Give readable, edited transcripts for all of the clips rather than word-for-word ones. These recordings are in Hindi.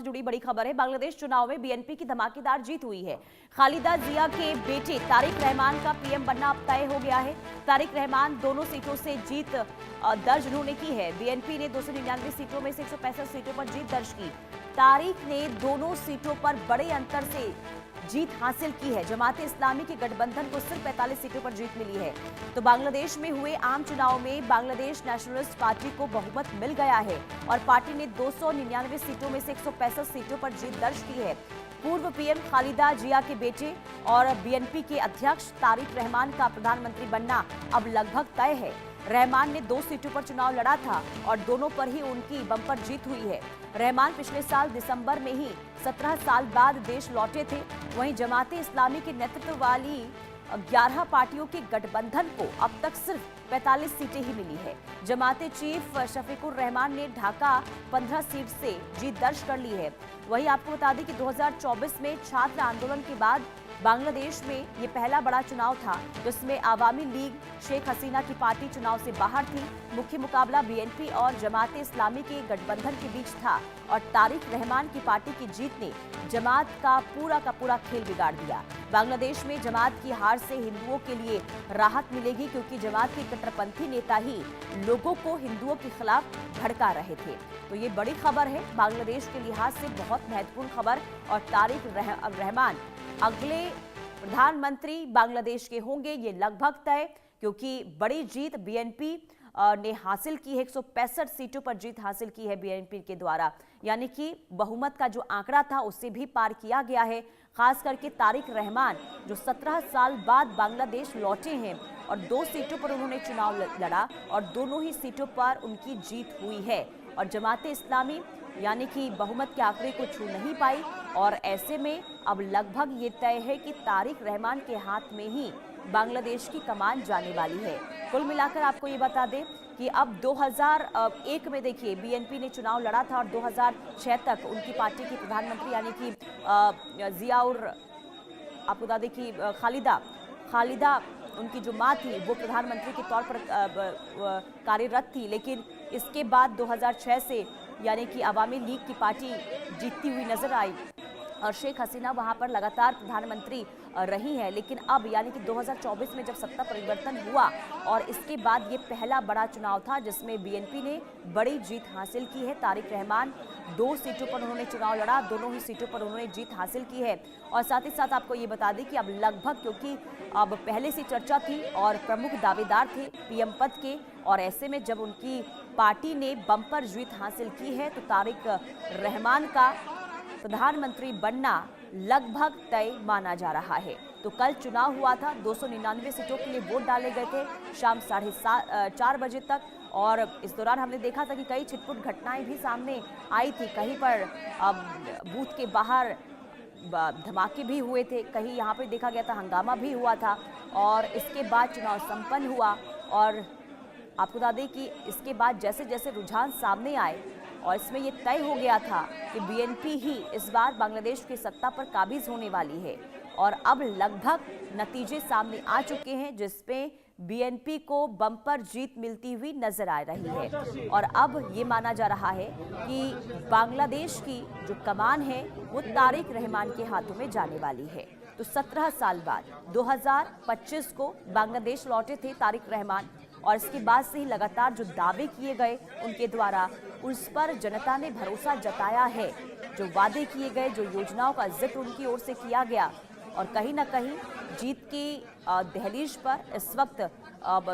जुड़ी बड़ी खबर है। बांग्लादेश चुनाव में बीएनपी की धमाकेदार जीत हुई है। खालिदा जिया के बेटे तारिक रहमान का पीएम बनना अब तय हो गया है। तारिक रहमान दोनों सीटों से जीत दर्ज उन्होंने की है। बीएनपी ने 299 सीटों में से 165 सीटों पर जीत दर्ज की। तारिक ने दोनों सीटों पर बड़े अंतर से जीत हासिल की है। जमाते इस्लामी के गठबंधन को सिर्फ 45 सीटों पर जीत मिली है। तो बांग्लादेश में हुए आम चुनाव में बांग्लादेश नेशनलिस्ट पार्टी को बहुमत मिल गया है और पार्टी ने 299 सीटों में से 165 सीटों पर जीत दर्ज की है। पूर्व पीएम खालिदा जिया के बेटे और बीएनपी के अध्यक्ष तारिक रहमान का प्रधानमंत्री बनना अब लगभग तय है। रहमान ने 2 सीटों पर चुनाव लड़ा था और दोनों पर ही उनकी बम्पर जीत हुई है। रहमान पिछले साल दिसंबर में ही 17 साल बाद देश लौटे थे। वहीं जमाते इस्लामी के नेतृत्व वाली 11 पार्टियों के गठबंधन को अब तक सिर्फ 45 सीटें ही मिली है। जमाते चीफ शफीकुर रहमान ने ढाका 15 सीट से जीत दर्ज कर ली है। वहीं आपको बता दें कि 2024 में छात्र आंदोलन के बाद बांग्लादेश में ये पहला बड़ा चुनाव था जिसमें आवामी लीग शेख हसीना की पार्टी चुनाव से बाहर थी। मुख्य मुकाबला बीएनपी और जमाते इस्लामी के गठबंधन के बीच था और तारिक रहमान की पार्टी की जीत ने जमात का पूरा खेल बिगाड़ दिया। बांग्लादेश में जमात की हार से हिंदुओं के लिए राहत मिलेगी क्योंकि जमात के कट्टरपंथी नेता ही लोगों को हिंदुओं के खिलाफ भड़का रहे थे। तो ये बड़ी खबर है, बांग्लादेश के लिहाज से बहुत महत्वपूर्ण खबर। और तारिक रहमान अगले प्रधानमंत्री बांग्लादेश के होंगे, ये लगभग तय, क्योंकि बड़ी जीत बीएनपी ने हासिल की है। 165 सीटों पर जीत हासिल की है बीएनपी के द्वारा, यानी कि बहुमत का जो आंकड़ा था उससे भी पार किया गया है। खास करके तारिक रहमान जो 17 साल बाद बांग्लादेश लौटे हैं और 2 सीटों पर उन्होंने चुनाव लड़ा और दोनों ही सीटों पर उनकी जीत हुई है। और जमाते इस्लामी यानी कि बहुमत के आंकड़े को छू नहीं पाई और ऐसे में अब लगभग ये तय है कि तारिक रहमान के हाथ में ही बांग्लादेश की कमान जाने वाली है। कुल मिलाकर आपको ये बता दें कि अब 2001 में देखिए बीएनपी ने चुनाव लड़ा था और 2006 तक उनकी पार्टी की प्रधानमंत्री यानी कि जियाउर आपको बता दें कि खालिदा उनकी जो मां थी वो प्रधानमंत्री के तौर पर कार्यरत थी। लेकिन इसके बाद 2006 से यानी कि आवामी लीग की पार्टी जीतती हुई नजर आई और शेख हसीना वहां पर लगातार प्रधानमंत्री रही है। लेकिन अब यानी कि 2024 में जब सत्ता परिवर्तन हुआ और इसके बाद ये पहला बड़ा चुनाव था जिसमें बीएनपी ने बड़ी जीत हासिल की है। तारिक रहमान 2 सीटों पर उन्होंने चुनाव लड़ा, दोनों ही सीटों पर उन्होंने जीत हासिल की है। और साथ ही साथ आपको ये बता दें कि अब लगभग, क्योंकि अब पहले से चर्चा थी और प्रमुख दावेदार थे पीएम पद के, और ऐसे में जब उनकी पार्टी ने बम्पर जीत हासिल की है तो तारिक रहमान का प्रधानमंत्री बनना लगभग तय माना जा रहा है। तो कल चुनाव हुआ था, 299 सीटों के लिए वोट डाले गए थे शाम 4:30 बजे तक। और इस दौरान हमने देखा था कि कई छिटपुट घटनाएं भी सामने आई थी। कहीं पर बूथ के बाहर धमाके भी हुए थे, कहीं यहाँ पे देखा गया था हंगामा भी हुआ था। और इसके बाद चुनाव संपन्न हुआ और आपको बता दें कि इसके बाद जैसे जैसे रुझान सामने आए और इसमें ये तय हो गया था कि बीएनपी ही इस बार बांग्लादेश की सत्ता पर काबिज होने वाली है। और अब लगभग नतीजे सामने आ चुके हैं जिसमें बीएनपी को बम्पर जीत मिलती हुई नजर आ रही है। और अब ये माना जा रहा है कि बांग्लादेश की जो कमान है वो तारिक रहमान के हाथों में जाने वाली है। तो 17 साल बाद 2025 को बांग्लादेश लौटे थे तारिक रहमान और इसके बाद से ही लगातार जो दावे किए गए उनके द्वारा, उस पर जनता ने भरोसा जताया है। जो वादे किए गए, जो योजनाओं का जिक्र उनकी ओर से किया गया और कहीं ना कहीं जीत की दहलीज पर इस वक्त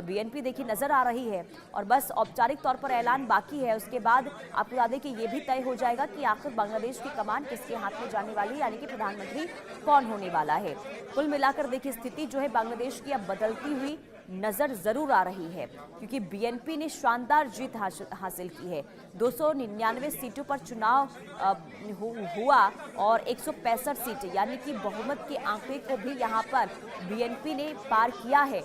बीएनपी देखी नजर आ रही है। और बस औपचारिक तौर पर ऐलान बाकी है, उसके बाद आपको याद है कि ये भी तय हो जाएगा कि आखिर बांग्लादेश की कमान किसके हाथ में जाने वाली है, यानी कि प्रधानमंत्री कौन होने वाला है। कुल मिलाकर देखिए स्थिति जो है बांग्लादेश की अब बदलती हुई नजर जरूर आ रही है क्योंकि बीएनपी ने शानदार जीत हासिल की है। 299 सीटों पर चुनाव हुआ और 165 सीटें यानी कि बहुमत के आंकड़े को भी यहां पर बीएनपी ने पार किया है।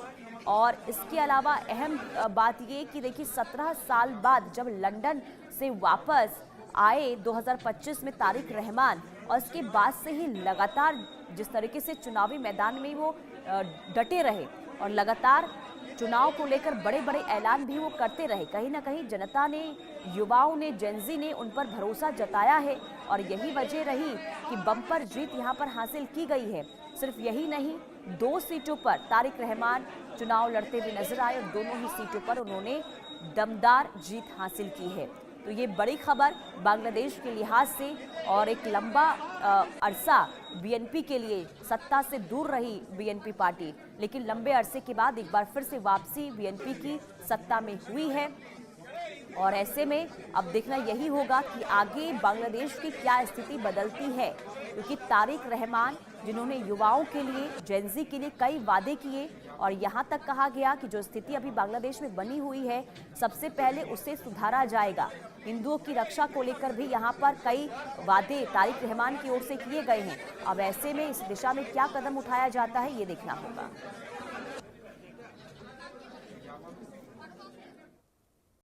और इसके अलावा अहम बात ये कि देखिए 17 साल बाद जब लंदन से वापस आए 2025 में तारिक रहमान और इसके बाद से ही लगातार जिस तरीके से चुनावी मैदान में वो डटे रहे और लगातार चुनाव को लेकर बड़े बड़े ऐलान भी वो करते रहे। कहीं ना कहीं जनता ने, युवाओं ने, जेनजी ने उन पर भरोसा जताया है और यही वजह रही कि बम्पर जीत यहाँ पर हासिल की गई है। सिर्फ यही नहीं, 2 सीटों पर तारिक रहमान चुनाव लड़ते हुए नजर आए और दोनों ही सीटों पर उन्होंने दमदार जीत हासिल की है। तो ये बड़ी खबर बांग्लादेश के लिहाज से, और एक लंबा अरसा बीएनपी के लिए सत्ता से दूर रही बीएनपी पार्टी, लेकिन लंबे अरसे के बाद एक बार फिर से वापसी बीएनपी की सत्ता में हुई है। और ऐसे में अब देखना यही होगा कि आगे बांग्लादेश की क्या स्थिति बदलती है, क्योंकि तारिक रहमान जिन्होंने युवाओं के लिए, जेनजी के लिए कई वादे किए और यहाँ तक कहा गया कि जो स्थिति अभी बांग्लादेश में बनी हुई है सबसे पहले उसे सुधारा जाएगा। हिंदुओं की रक्षा को लेकर भी यहाँ पर कई वादे तारिक रहमान की ओर से किए गए हैं। अब ऐसे में इस दिशा में क्या कदम उठाया जाता है, ये देखना होगा।